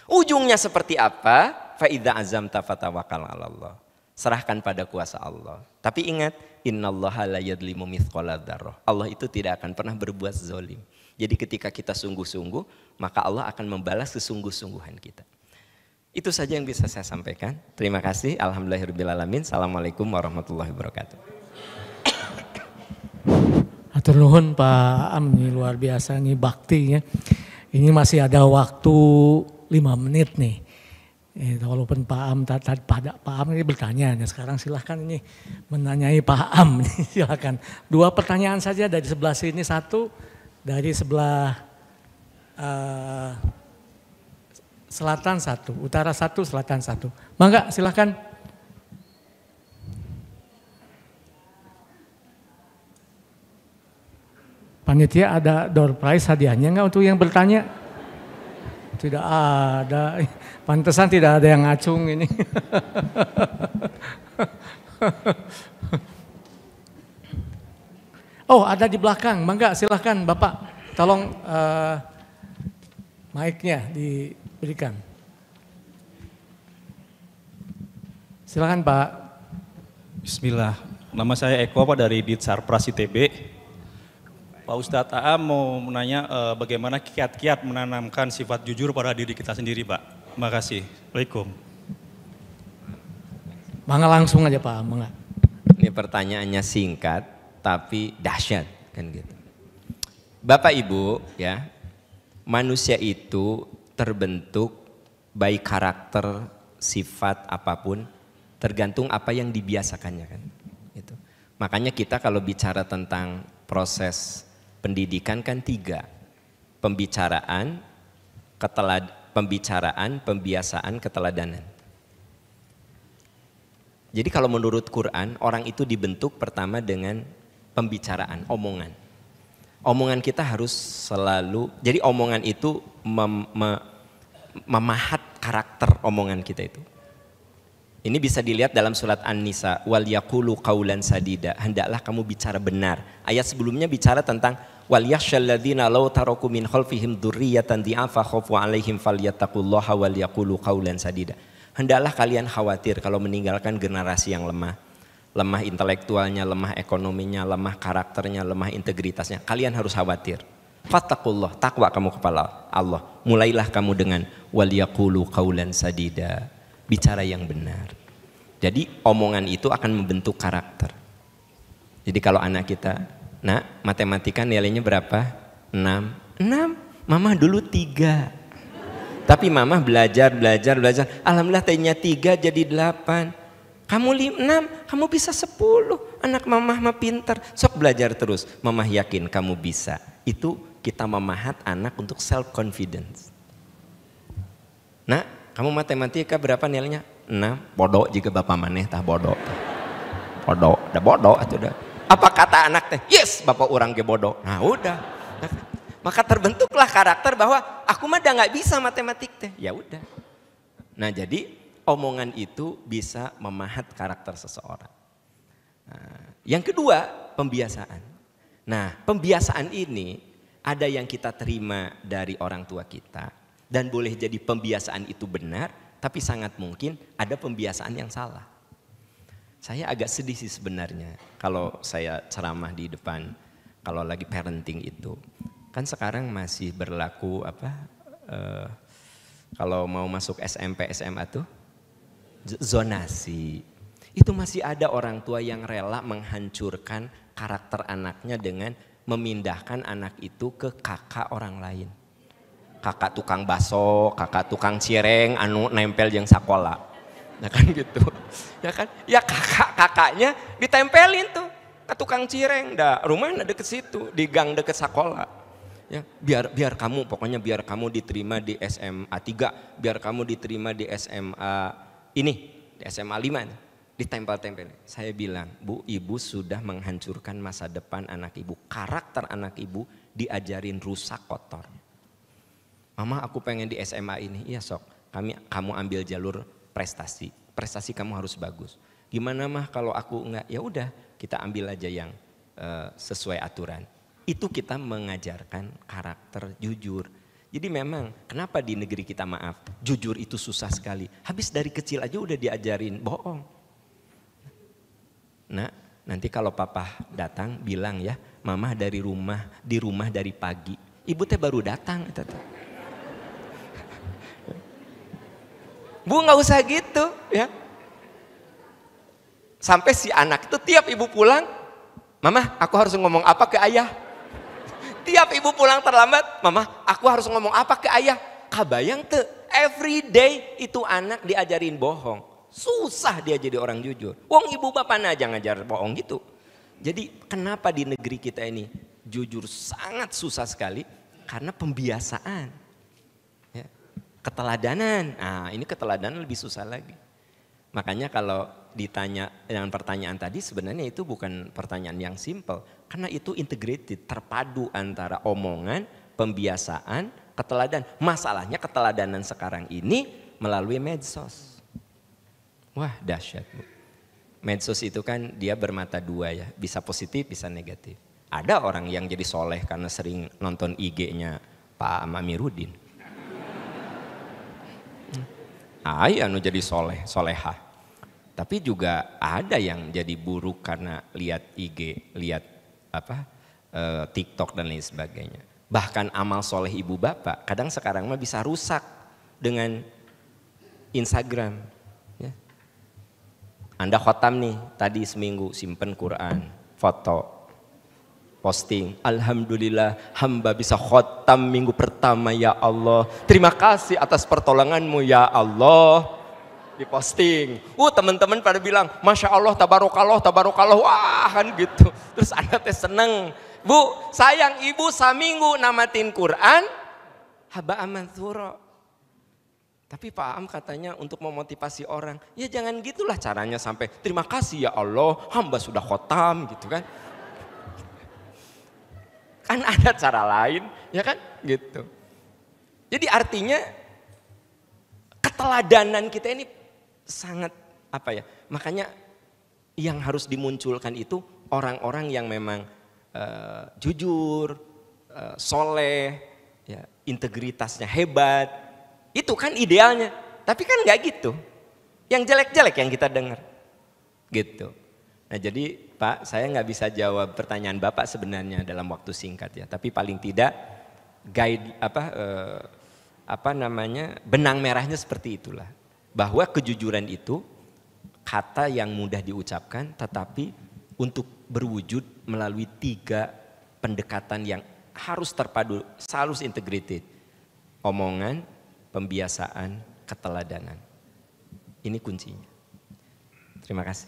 Speaker 5: Ujungnya seperti apa? Fa idza azamta fatawakkal 'alallah. Serahkan pada kuasa Allah. Tapi ingat, innallaha la yadlimu mithqala dzarrah. Allah itu tidak akan pernah berbuat zalim. Jadi ketika kita sungguh-sungguh, maka Allah akan membalas kesungguh-sungguhan kita. Itu saja yang bisa saya sampaikan. Terima kasih. Alhamdulillahirabbil alamin. Assalamualaikum warahmatullahi wabarakatuh.
Speaker 4: Hatur nuhun Pak Am, ini luar biasa nih baktinya. Ini masih ada waktu 5 menit nih. Walaupun Pak Am ini bertanya, nah sekarang silahkan ini menanyai Pak Am, silahkan. 2 pertanyaan saja dari sebelah sini, 1 dari sebelah selatan 1, utara 1, selatan 1. Mangga silahkan. Panitia ada door prize hadiahnya enggak untuk yang bertanya? Tidak ada. Pantesan tidak ada yang ngacung ini. Oh, ada di belakang. Mangga silahkan Bapak. Tolong mic-nya diberikan. Silakan Pak.
Speaker 6: Bismillah, nama saya Eko Pak dari Ditsarpras ITB. Pak Ustadz Aam mau menanya bagaimana kiat-kiat menanamkan sifat jujur pada diri kita sendiri Pak. Terima kasih. Assalamualaikum.
Speaker 4: Mangga langsung aja Pak, mangga.
Speaker 5: Ini pertanyaannya singkat tapi dahsyat kan gitu. Bapak Ibu ya, manusia itu terbentuk baik karakter, sifat apapun tergantung apa yang dibiasakannya kan. Gitu. Makanya kita kalau bicara tentang proses pendidikan kan 3, pembicaraan, pembiasaan, keteladanan. Jadi kalau menurut Quran, orang itu dibentuk pertama dengan pembicaraan, omongan. Omongan kita harus selalu, jadi omongan itu memahat karakter omongan kita itu. Ini bisa dilihat dalam surat An-Nisa, wal yaqulu qaulan sadida, hendaklah kamu bicara benar. Ayat sebelumnya bicara tentang wal yakhshal ladzina law taraku min khalfihim dzurriyyatan dhi'afa khafu 'alaihim falyattaqullaha wal yaqulu qaulan sadida. Hendaklah kalian khawatir kalau meninggalkan generasi yang lemah. Lemah intelektualnya, lemah ekonominya, lemah karakternya, lemah integritasnya. Kalian harus khawatir. Fattaqullah, takwa kamu kepada Allah. Mulailah kamu dengan wal yaqulu qaulan sadida. Bicara yang benar. Jadi omongan itu akan membentuk karakter. Jadi kalau anak kita, nak matematika nilainya berapa? 6. Mama dulu 3. Tapi mama belajar. Alhamdulillah tadinya 3 jadi 8. Kamu 6, kamu bisa 10. Anak mama mah pintar. Sok belajar terus. Mama yakin kamu bisa. Itu kita memahat anak untuk self confidence. Nah, kamu matematika berapa nilainya? 6. Bodoh jika bapak maneh tah bodoh. Bodoh, udah bodoh atuh dah. Apa kata anak teh? Yes, bapak orang ge bodoh. Nah, udah. Maka terbentuklah karakter bahwa aku mah udah nggak bisa matematik teh. Ya udah. Nah, jadi omongan itu bisa memahat karakter seseorang. Nah, yang kedua, pembiasaan. Nah, pembiasaan ini ada yang kita terima dari orang tua kita dan boleh jadi pembiasaan itu benar, tapi sangat mungkin ada pembiasaan yang salah. Saya agak sedih sih sebenarnya kalau saya ceramah di depan kalau lagi parenting itu. Kan sekarang masih berlaku kalau mau masuk SMP SMA tuh zonasi. Itu masih ada orang tua yang rela menghancurkan karakter anaknya dengan memindahkan anak itu ke kakak orang lain. Kakak tukang baso, kakak tukang cireng anu nempel jeung sakola. Nah kan gitu. Ya kan? Ya kakaknya ditempelin tuh ke tukang cireng. Dah rumahnya deket situ, di gang deket sakola. Ya, biar kamu pokoknya biar kamu diterima di SMA 3, biar kamu diterima di SMA ini, di SMA 5, ditempel-tempel. Saya bilang, Bu, ibu sudah menghancurkan masa depan anak ibu. Karakter anak ibu diajarin rusak kotor. Mama, aku pengen di SMA ini. Iya sok, kamu ambil jalur prestasi. Prestasi kamu harus bagus. Gimana mah kalau aku enggak? Ya udah, kita ambil aja yang sesuai aturan. Itu kita mengajarkan karakter jujur. Jadi memang kenapa di negeri kita maaf, jujur itu susah sekali. Habis dari kecil aja udah diajarin bohong. Nah, nanti kalau papa datang bilang ya, mama di rumah dari pagi. Ibu teh baru datang. Bu nggak usah gitu ya. Sampai si anak itu tiap ibu pulang, mama aku harus ngomong apa ke ayah? Tiap ibu pulang terlambat, mama aku harus ngomong apa ke ayah? Kabayang tuh, every day itu anak diajarin bohong. Susah dia jadi orang jujur. Wong ibu bapak aja ngajar bohong gitu. Jadi kenapa di negeri kita ini jujur sangat susah sekali? Karena pembiasaan. Ya. Keteladanan, nah ini keteladanan lebih susah lagi. Makanya kalau ditanya dengan pertanyaan tadi sebenarnya itu bukan pertanyaan yang simple. Karena itu integrated, terpadu antara omongan, pembiasaan, keteladanan. Masalahnya keteladanan sekarang ini melalui medsos. Wah dahsyat Bu. Medsos itu kan dia bermata dua ya, bisa positif bisa negatif. Ada orang yang jadi soleh karena sering nonton IG-nya Pak Amiruddin. Anu jadi soleh, solehah. Tapi juga ada yang jadi buruk karena lihat IG, lihat TikTok dan lain sebagainya. Bahkan amal soleh ibu bapak kadang sekarang mah bisa rusak dengan Instagram. Ya. Anda khotam nih tadi seminggu, simpen Quran, foto, posting. Alhamdulillah hamba bisa khotam minggu pertama ya Allah. Terima kasih atas pertolonganmu ya Allah. Diposting, teman-teman pada bilang, Masya Allah, tabarakallah, tabarakallah, wah kan gitu. Terus anak teh seneng, Bu, sayang ibu saminggu namatin Quran, haba'an mantsura. Tapi Pak Am katanya untuk memotivasi orang, ya jangan gitulah caranya sampai terima kasih ya Allah, hamba sudah khotam gitu kan. Kan ada cara lain, ya kan gitu. Jadi artinya keteladanan kita ini sangat makanya yang harus dimunculkan itu orang-orang yang memang jujur, soleh, ya, integritasnya hebat, itu kan idealnya. Tapi kan nggak gitu, yang jelek-jelek yang kita dengar, gitu. Nah jadi Pak, saya nggak bisa jawab pertanyaan Bapak sebenarnya dalam waktu singkat ya, tapi paling tidak guide benang merahnya seperti itulah. Bahwa kejujuran itu kata yang mudah diucapkan tetapi untuk berwujud melalui 3 pendekatan yang harus terpadu, harus integrated. Omongan, pembiasaan, keteladanan. Ini kuncinya. Terima kasih.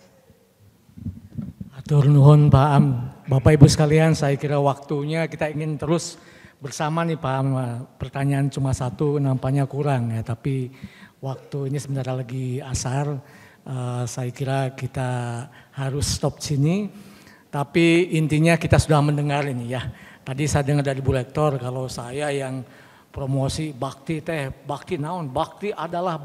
Speaker 4: Atur nuhun Pak Am. Bapak Ibu sekalian, saya kira waktunya kita ingin terus bersama nih Pak Am. Pertanyaan cuma satu nampaknya kurang ya, tapi waktu ini sebentar lagi asar, saya kira kita harus stop sini. Tapi intinya kita sudah mendengar ini ya. Tadi saya dengar dari Bu Rektor kalau saya yang promosi bakti naon, bakti adalah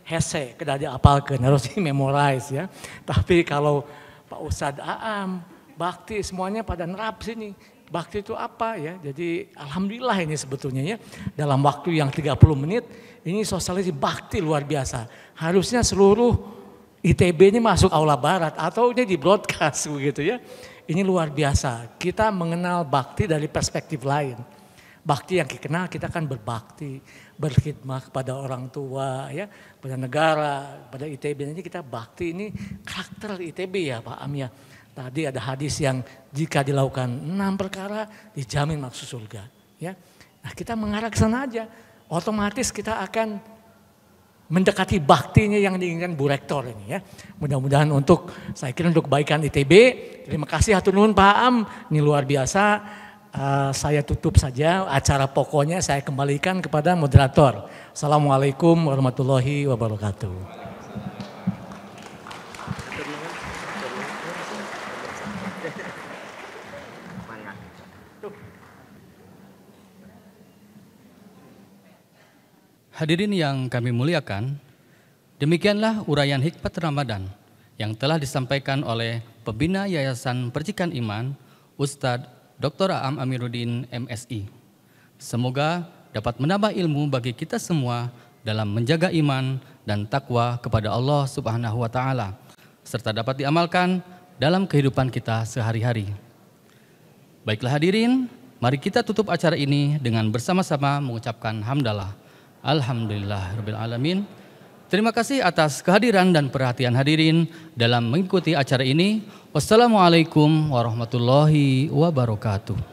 Speaker 4: hese, kedah diapalkeun, harus di memorize ya. Tapi kalau Pak Ustadz Aam, bakti semuanya pada nerap sini. Bakti itu apa ya? Jadi alhamdulillah ini sebetulnya ya. Dalam waktu yang 30 menit ini sosialisasi bakti luar biasa. Harusnya seluruh ITB ini masuk aula barat atau ini di broadcast begitu ya. Ini luar biasa. Kita mengenal bakti dari perspektif lain. Bakti yang dikenal kita kan berbakti, berkhidmat kepada orang tua ya, pada negara, pada ITB. Ini kita bakti, ini karakter ITB ya Pak Am ya. Tadi ada hadis yang jika dilakukan 6 perkara dijamin masuk surga. Ya, nah kita mengarah ke sana aja, otomatis kita akan mendekati baktinya yang diinginkan Bu Rektor ini ya. Mudah-mudahan saya kira untuk kebaikan ITB. Terima kasih hatur nuhun Pak Am, ini luar biasa. Saya tutup saja acara pokoknya, saya kembalikan kepada moderator. Assalamualaikum warahmatullahi wabarakatuh.
Speaker 1: Hadirin yang kami muliakan, demikianlah uraian hikmat Ramadan yang telah disampaikan oleh Pembina Yayasan Percikan Iman, Ustadz Dr. Aam Amiruddin MSI. Semoga dapat menambah ilmu bagi kita semua dalam menjaga iman dan takwa kepada Allah Subhanahu wa Ta'ala, serta dapat diamalkan dalam kehidupan kita sehari-hari. Baiklah hadirin, mari kita tutup acara ini dengan bersama-sama mengucapkan hamdalah. Alhamdulillah Rabbil Alamin. Terima kasih atas kehadiran dan perhatian hadirin dalam mengikuti acara ini. Wassalamualaikum warahmatullahi wabarakatuh.